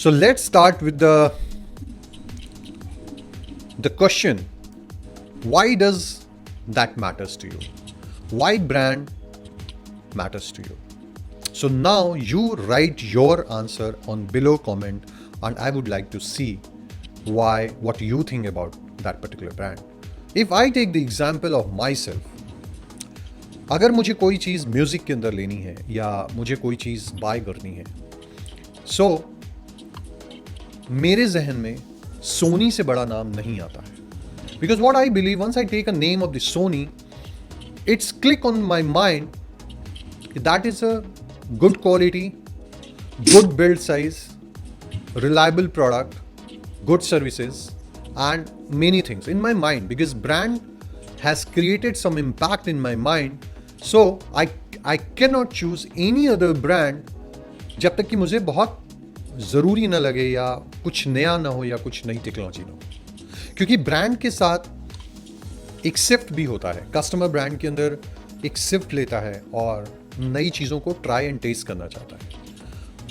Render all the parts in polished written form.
So let's start with the question, why does that matters to you? Why brand matters to you? So now you write your answer on below comment, and I would like to see what you think about that particular brand. If I take the example of myself, अगर मुझे कोई चीज़ music के अंदर लेनी है या मुझे कोई चीज़ बाय करनी है, सो मेरे जहन में सोनी से बड़ा नाम नहीं आता है. Because what I believe, once I take a name of the Sony, it's click on my mind that is a good quality, good build size, reliable product, good services, and many things in my mind, because brand has created some impact in my mind. So I cannot choose any other brand जब तक कि मुझे बहुत ज़रूरी ना लगे या कुछ नया ना हो या कुछ नई टेक्नोलॉजी ना हो. क्योंकि ब्रांड के साथ एक शिफ्ट भी होता है. कस्टमर ब्रांड के अंदर एक शिफ्ट लेता है और नई चीज़ों को ट्राई एंड टेस्ट करना चाहता है.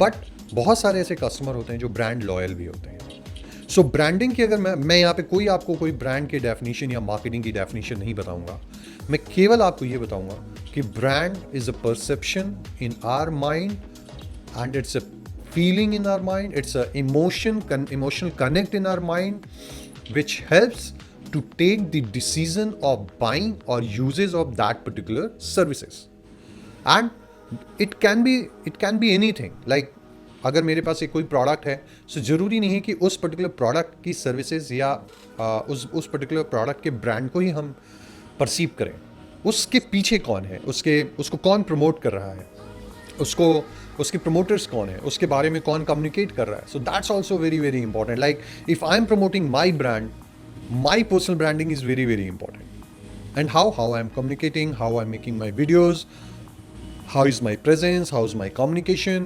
बट बहुत सारे ऐसे कस्टमर होते हैं जो ब्रांड लॉयल भी होते हैं. सो ब्रांडिंग की अगर मैं यहाँ पे आपको कोई ब्रांड की डेफिनेशन या मार्केटिंग की डेफिनेशन नहीं बताऊंगा. मैं केवल आपको ये बताऊंगा कि brand is a perception in our mind and it's a feeling in our mind. It's a emotional connect in our mind which helps to take the decision of buying or uses of that particular services. And it can be anything. Like अगर मेरे पास एक कोई product है, so ज़रूरी नहीं है कि उस पर्टिकुलर प्रोडक्ट की सर्विसेज या उस पर्टिकुलर प्रोडक्ट के ब्रांड को ही हम परसीव करें. उसके पीछे कौन है, उसको कौन प्रमोट कर रहा है, उसके प्रमोटर्स कौन है, उसके बारे में कौन कम्युनिकेट कर रहा है. So that's also very very important. Like if I am promoting my brand, my personal branding is very very important. And how I am communicating, how I'm making my videos, how is my presence, how is my communication,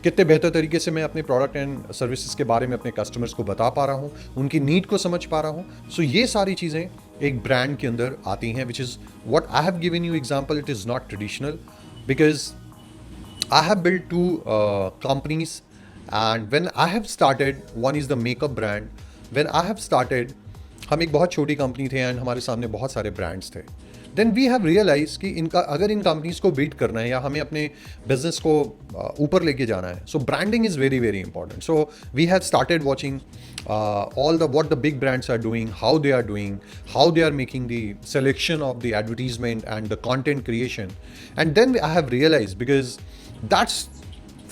कितने बेहतर तरीके से मैं अपने product and services के बारे में अपने कस्टमर्स को बता पा रहा हूँ, उनकी नीड को समझ पा रहा हूँ. सो ये सारी चीज़ें एक ब्रांड के अंदर आती हैं, which is what I have given you example. It is not traditional because I have build 2 companies, and when I have started, one is the makeup brand. When I have started, हम एक बहुत छोटी company थे and हमारे सामने बहुत सारे brands थे. देन वी हैव रियलाइज कि अगर इन कंपनीज को बीट करना है या हमें अपने बिजनेस को ऊपर लेके जाना है, so branding is very very important. So we have started watching all what the big brands are doing, how they are doing, how they are making the selection of the advertisement and the content creation. And then I have realized, because that's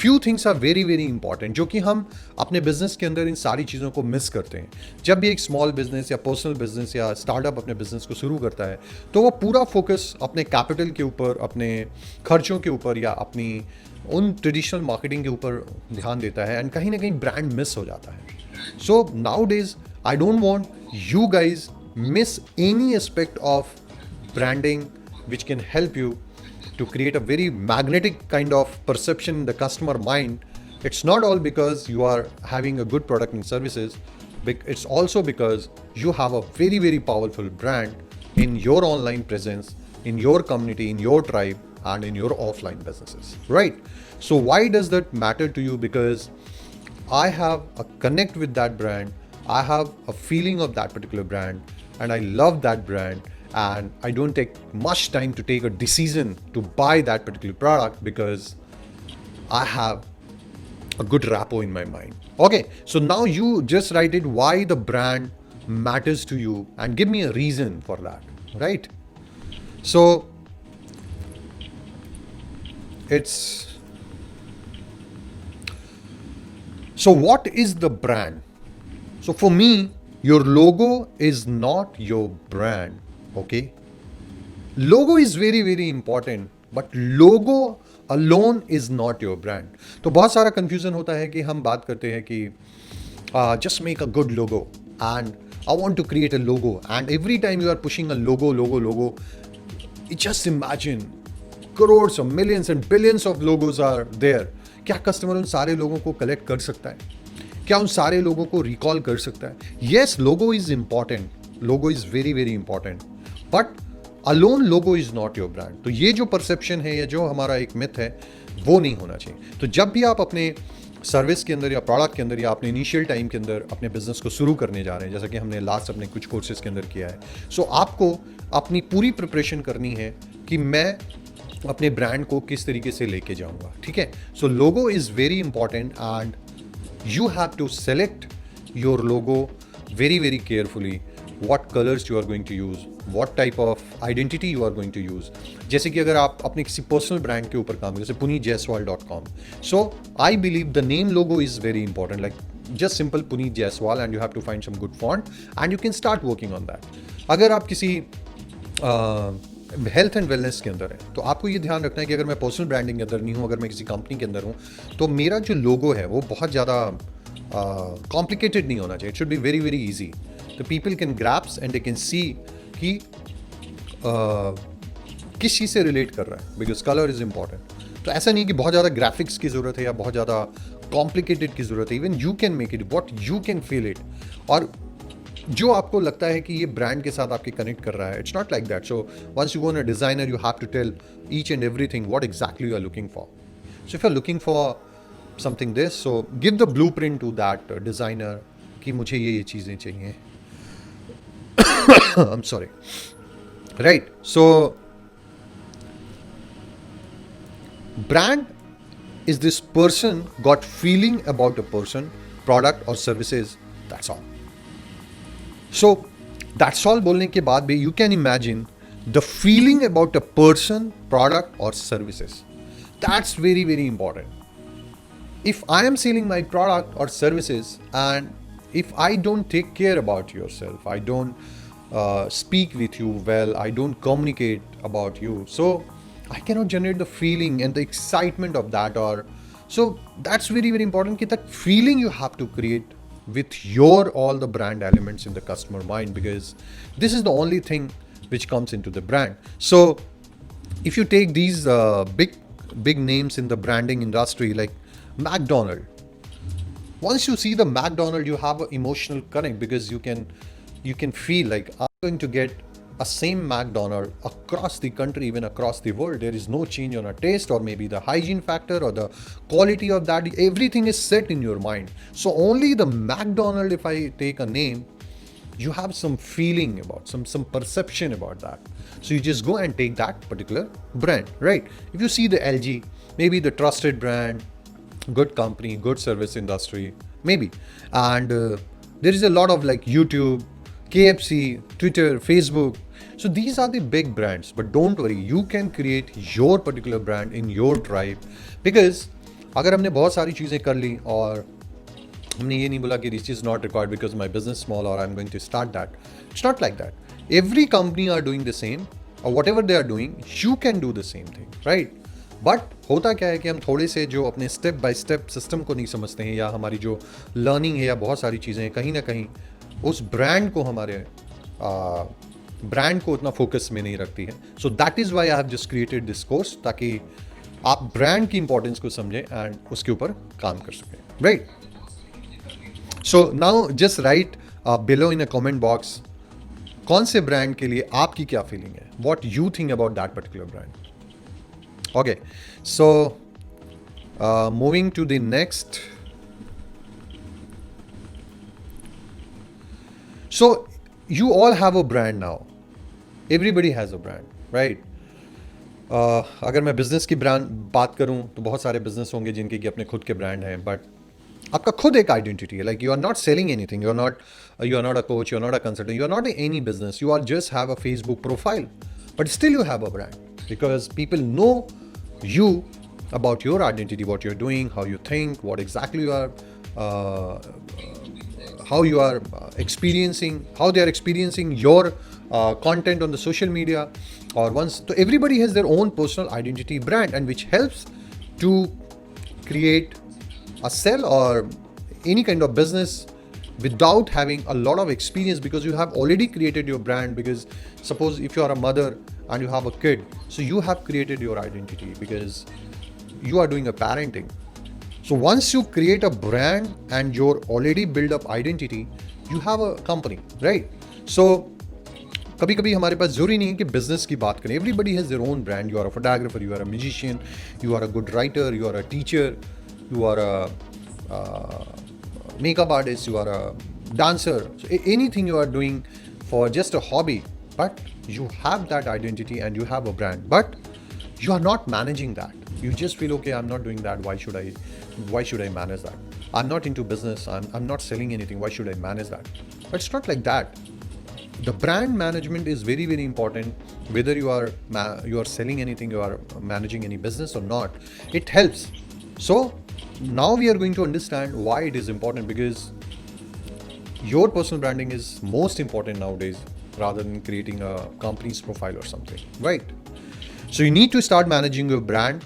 few things are very very important, जो कि हम अपने business के अंदर इन सारी चीज़ों को miss करते हैं. जब भी एक स्मॉल बिजनेस या पर्सनल बिजनेस या स्टार्टअप अपने बिजनेस को शुरू करता है, तो वो पूरा फोकस अपने कैपिटल के ऊपर, अपने खर्चों के ऊपर या अपनी उन ट्रेडिशनल मार्केटिंग के ऊपर ध्यान देता है, एंड कहीं ना कहीं ब्रांड मिस हो जाता है. So now days I don't want you guys miss any aspect of branding which can help you to create a very magnetic kind of perception in the customer mind. It's not all because you are having a good product and services, but it's also because you have a very very powerful brand in your online presence, in your community, in your tribe, and in your offline businesses, right? So why does that matter to you? Because I have a connect with that brand, I have a feeling of that particular brand, and I love that brand, and I don't take much time to take a decision to buy that particular product because I have a good rapport in my mind. Okay, so now you just write it why the brand matters to you and give me a reason for that, right? So what is the brand? So for me, your logo is not your brand. Okay, logo is very very important, but logo alone is not your brand. तो बहुत सारा confusion होता है कि हम बात करते हैं कि just make a good logo and I want to create a logo, and every time you are pushing a logo, just imagine crores or millions and billions of logos are there. क्या customer उन सारे लोगों को collect कर सकता है? क्या उन सारे लोगों को रिकॉल कर सकता है? Yes, logo is important, logo is very very important, but alone logo is not your brand. तो ये जो परसेप्शन है या जो हमारा एक मिथ है, वो नहीं होना चाहिए. तो जब भी आप अपने सर्विस के अंदर या प्रोडक्ट के अंदर या अपने इनिशियल टाइम के अंदर अपने बिजनेस को शुरू करने जा रहे हैं, जैसा कि हमने लास्ट अपने कुछ कोर्सेज के अंदर किया है। सो आपको अपनी पूरी प्रिपरेशन करनी है कि मैं अपने ब्रांड को किस तरीके से लेके जाऊंगा, ठीक है। So logo is very important and you have to select your logo very very carefully, what colors you are going to use, what type of identity you are going to use। जैसे कि अगर आप अपने किसी personal brand के ऊपर काम करें, जैसे punitjaiswal.com, so I believe the name logo is very important, like just simple Puneet Jaiswal, and you have to find some good font and you can start working on that। अगर आप किसी health and wellness के अंदर है तो आपको ये ध्यान रखना है कि अगर मैं पर्सनल ब्रांडिंग के अंदर नहीं हूँ, अगर मैं किसी कंपनी के अंदर हूँ, तो मेरा जो लोगो है वो बहुत ज़्यादा कॉम्प्लिकेटेड नहीं होना चाहिए। It should be very very easy, the people can grasp and they can see कि किस चीज़ से रिलेट कर रहा है, बिकॉज कलर इज़ इंपॉर्टेंट। तो ऐसा नहीं कि बहुत ज़्यादा ग्राफिक्स की ज़रूरत है या बहुत ज़्यादा कॉम्प्लिकेटेड की ज़रूरत है, even you can make it what you can feel it, और जो आपको लगता है कि ये ब्रांड के साथ आपके कनेक्ट कर रहा है। It's not like that. So once you go on a designer, you have to tell each and everything what exactly you are looking for. So if you are looking for something this, so give the blueprint to that designer कि मुझे ये चीज़ें चाहिए। I am sorry, right. So brand is this person got feeling about a person, product or services, that's all। So that's all बोलने के बाद भी you can imagine the feeling about a person, product or services, that's very very important। If I am selling my product or services and if I don't take care about yourself, I don't speak with you well, I don't communicate about you, so I cannot generate the feeling and the excitement of that, or so that's very very important कि that feeling you have to create with your all the brand elements in the customer mind, because this is the only thing which comes into the brand। So if you take these big names in the branding industry like McDonald, once you see the McDonald you have an emotional connect, because you can feel like I'm going to get a same McDonald across the country, even across the world. There is no change on a taste or maybe the hygiene factor or the quality of that. Everything is set in your mind. So only the McDonald, if I take a name, you have some feeling about, some perception about that. So you just go and take that particular brand, right? If you see the LG, maybe the trusted brand, good company, good service industry, maybe. And there is a lot of like YouTube, KFC, Twitter, Facebook. So these are the big brands, but don't worry, you can create your particular brand in your tribe, because अगर हमने बहुत सारी चीज़ें कर ली और हमने ये नहीं बोला कि this is not required because my business small or I'm going to start that. It's not like that. Every company are doing the same, or whatever they are doing, you can do the same thing, right? But होता क्या है कि हम थोड़े से जो अपने step by step system को नहीं समझते हैं, या हमारी जो लर्निंग है या बहुत सारी चीज़ें कहीं ना कहीं उस ब्रांड को, हमारे ब्रांड को उतना फोकस में नहीं रखती है। So that is why I have just created this course, ताकि आप ब्रांड की इंपॉर्टेंस को समझें एंड उसके ऊपर काम कर सकें, right. So now just write below in a comment box, कौन से ब्रांड के लिए आपकी क्या फीलिंग है, what you think about that particular brand. Okay, so moving to the next. So you all have a brand now. Everybody has a brand, right? अगर मैं business की ब्रांड बात करूं तो बहुत सारे बिजनेस होंगे जिनके कि अपने खुद के ब्रांड हैं, बट आपका खुद एक आइडेंटिटी है। Like you are not selling anything, you are not a coach, you are not a consultant, you are not any business, you are just have a Facebook profile, but still you have a brand, because people know you about your identity, what you're doing, how you think, what exactly you are, how you are experiencing, how they are experiencing your content on the social media, or once. So everybody has their own personal identity brand, and which helps to create a sell or any kind of business without having a lot of experience, because you have already created your brand. Because suppose if you are a mother and you have a kid, so you have created your identity because you are doing a parenting. So once you create a brand and you're already build up identity, you have a company, right? So कभी कभी हमारे पास जरूरी नहीं है कि business की बात करें. Everybody has their own brand. You are a photographer, you are a musician, you are a good writer, you are a teacher, you are a makeup artist, you are a dancer, so anything you are doing for just a hobby, but you have that identity and you have a brand, but you are not managing that. You just feel, okay, I'm not doing that. Why should I manage that? I'm not into business. I'm not selling anything. Why should I manage that? But it's not like that. The brand management is very, very important. Whether you are selling anything, you are managing any business or not, it helps. So now we are going to understand why it is important, because your personal branding is most important nowadays rather than creating a company's profile or something, right? So you need to start managing your brand,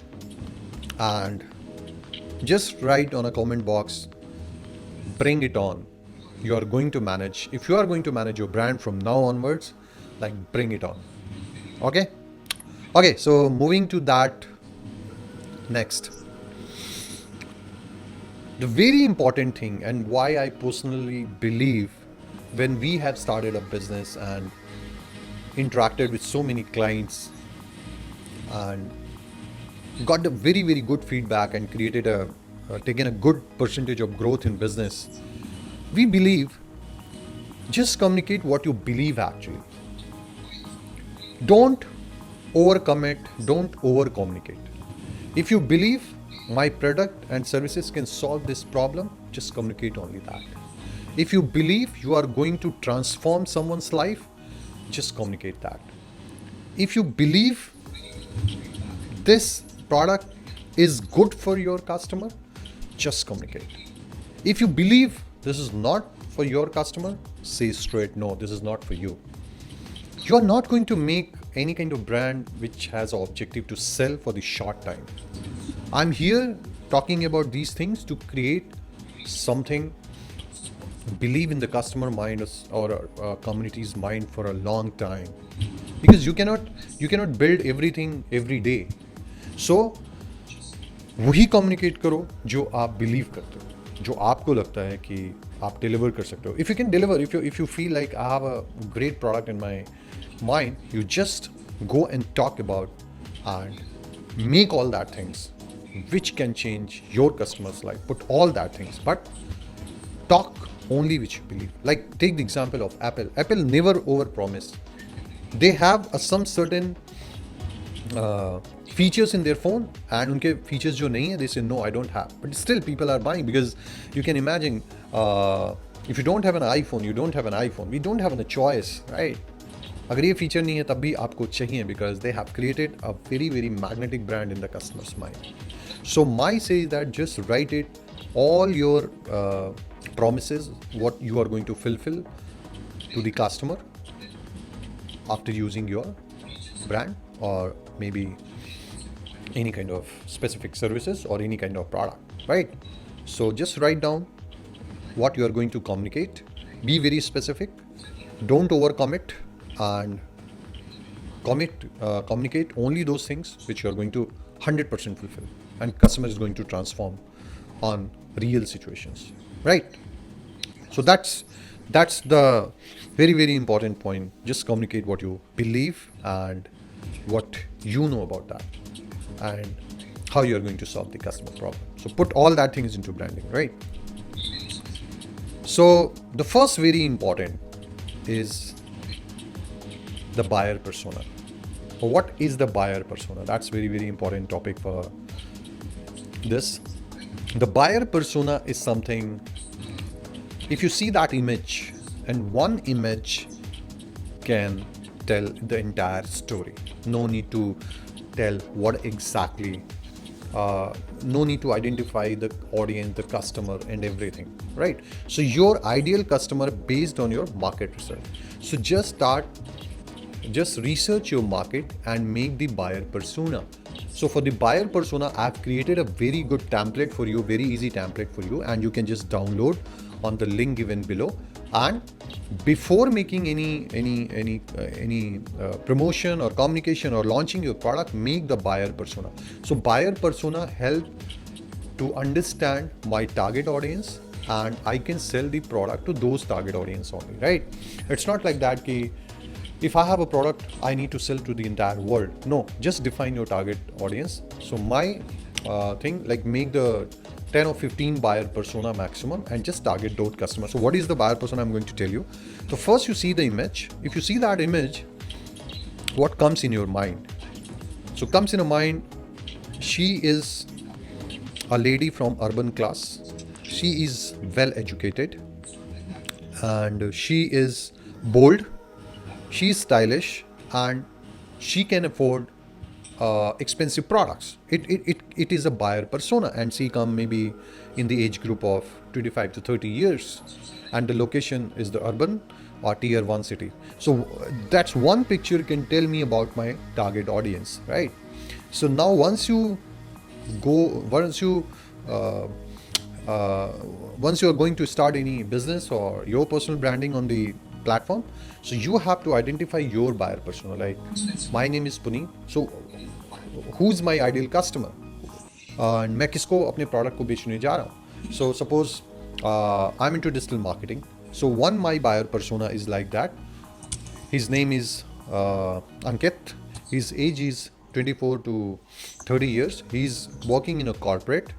and just write on a comment box, bring it on. You are going to manage, if you are going to manage your brand from now onwards, like bring it on. Okay, so moving to that next. The very important thing, and why I personally believe, when we have started a business and interacted with so many clients and got a very, very good feedback and taken a good percentage of growth in business, we believe, just communicate what you believe actually. Don't overcommit, don't over communicate. If you believe my product and services can solve this problem, just communicate only that. If you believe you are going to transform someone's life, just communicate that. If you believe this product is good for your customer, just communicate. If you believe this is not for your customer, say straight, no, this is not for you. You are not going to make any kind of brand which has an objective to sell for the short time. I'm here talking about these things to create something, believe in the customer mind or community's mind for a long time, because you cannot build everything every day. So वही communicate करो जो आप believe करते हो, जो आपको लगता है कि आप डिलीवर कर सकते हो. If you can deliver, if you feel like I have a great product in my mind, you just go and talk about and make all that things which can change your customer's life. Put all that things, but talk only which you believe. Like take the example of Apple. Apple never over promised. They have some certain features in their phone, and उनके features जो नहीं है, they say no, I don't have. But still people are buying, because you can imagine, if you don't have an iPhone, you don't have an iPhone. We don't have a choice, right? अगर ये feature नहीं है तब भी आपको चाहिए, because they have created a very, very magnetic brand in the customer's mind. So my say is that just write it, all your promises, what you are going to fulfill to the customer after using your brand, or maybe any kind of specific services or any kind of product, right? So just write down what you are going to communicate. Be very specific. Don't overcommit, and communicate only those things which you are going to 100% fulfill, and customer is going to transform on real situations, right? So that's the very, very important point. Just communicate what you believe and what you know about that, and how you are going to solve the customer problem. So put all that things into branding, right? So the first very important is the buyer persona. What is the buyer persona? That's very, very important topic for this. The buyer persona is something, if you see that image, and one image can tell the entire story. No need to tell what exactly, no need to identify the audience, the customer and everything, right? So your ideal customer based on your market research. So just research your market and make the buyer persona. So for the buyer persona, I've created a very good template for you, very easy template for you, and you can just download on the link given below. And before making any promotion or communication or launching your product, make the buyer persona. So buyer persona help to understand my target audience, and I can sell the product to those target audience only, right? It's not like that ki if I have a product, I need to sell to the entire world. No, just define your target audience. So my thing, like make the 10 or 15 buyer persona maximum and just target those customers. So what is the buyer persona? I'm going to tell you. So first you see the image. If you see that image, what comes in your mind? So comes in a mind, she is a lady from urban class. She is well educated and she is bold, she is stylish, and she can afford expensive products. It is a buyer persona, and she come maybe in the age group of 25 to 30 years, and the location is the urban or tier 1 city. So that's one picture can tell me about my target audience, right? So now once you uh, once you are going to start any business or your personal branding on the platform, so you have to identify your buyer persona. Like, my name is Puneet, so who's my ideal customer? And मैं किसको अपने product को बेचने जा रहा हूँ? So suppose I'm into digital marketing. So one my buyer persona is like that. His name is Ankit. His age is 24 to 30 years. He's working in a corporate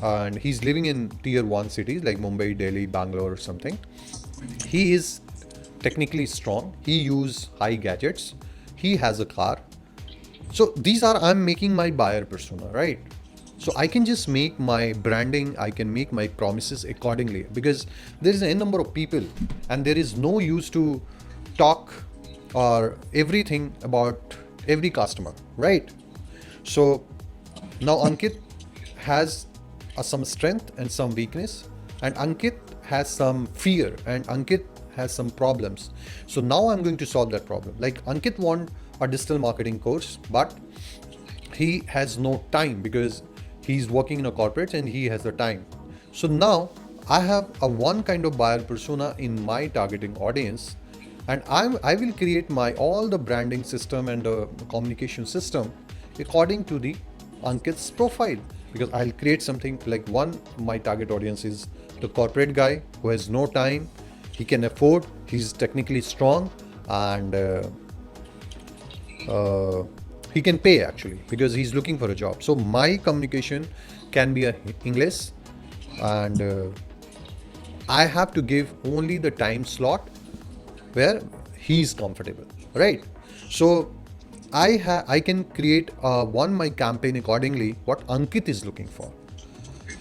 and he's living in tier 1 cities like Mumbai, Delhi, Bangalore or something. He is technically strong. He uses high gadgets. He has a car. So these are, I'm making my buyer persona, right? So I can just make my branding, I can make my promises accordingly, because there is a number of people and there is no use to talk or everything about every customer, right? So now Ankit has some strength and some weakness, and Ankit has some fear, and Ankit has some problems. So now I'm going to solve that problem. Like, Ankit wants a digital marketing course, but he has no time because he's working in a corporate and he has the time. So now I have a one kind of buyer persona in my targeting audience, and I will create my all the branding system and the communication system according to the Ankit's profile, because I'll create something like, one, my target audience is the corporate guy who has no time, he can afford, he's technically strong, and he can pay actually because he's looking for a job. So my communication can be a English, and I have to give only the time slot where he's comfortable, right? So I can create my campaign accordingly what Ankit is looking for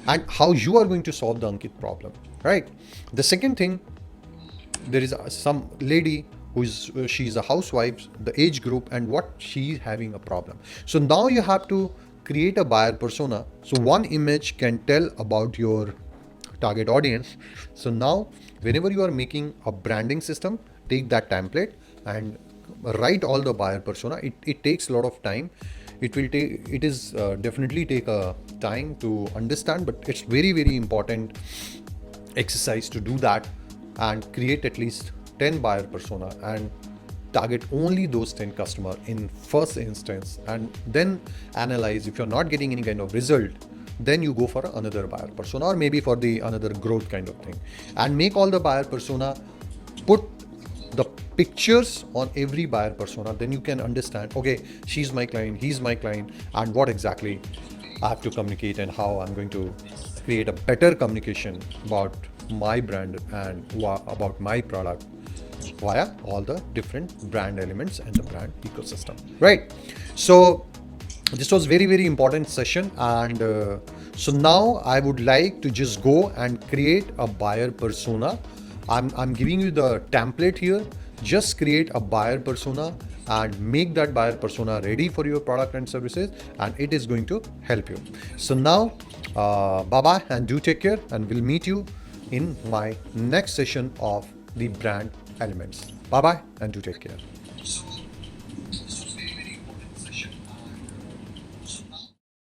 and how you are going to solve the Ankit problem, right? The second thing, there is some lady who's she's a housewife, the age group, and what she's having a problem. So now you have to create a buyer persona. So one image can tell about your target audience. So now whenever you are making a branding system, take that template and write all the buyer persona. It takes a lot of time. It is definitely take a time to understand, but it's very, very important exercise to do that and create at least 10 buyer persona and target only those 10 customer in first instance, and then analyze. If you're not getting any kind of result, then you go for another buyer persona or maybe for the another growth kind of thing, and make all the buyer persona, put the pictures on every buyer persona. Then you can understand, okay, she's my client, he's my client, and what exactly I have to communicate and how I'm going to create a better communication about my brand and about my product via all the different brand elements and the brand ecosystem, right? So this was very, very important session, and so now I would like to just go and create a buyer persona. I'm giving you the template here. Just create a buyer persona and make that buyer persona ready for your product and services, and it is going to help you. So now bye bye and do take care, and we'll meet you in my next session of the brand elements. Bye bye and do take care.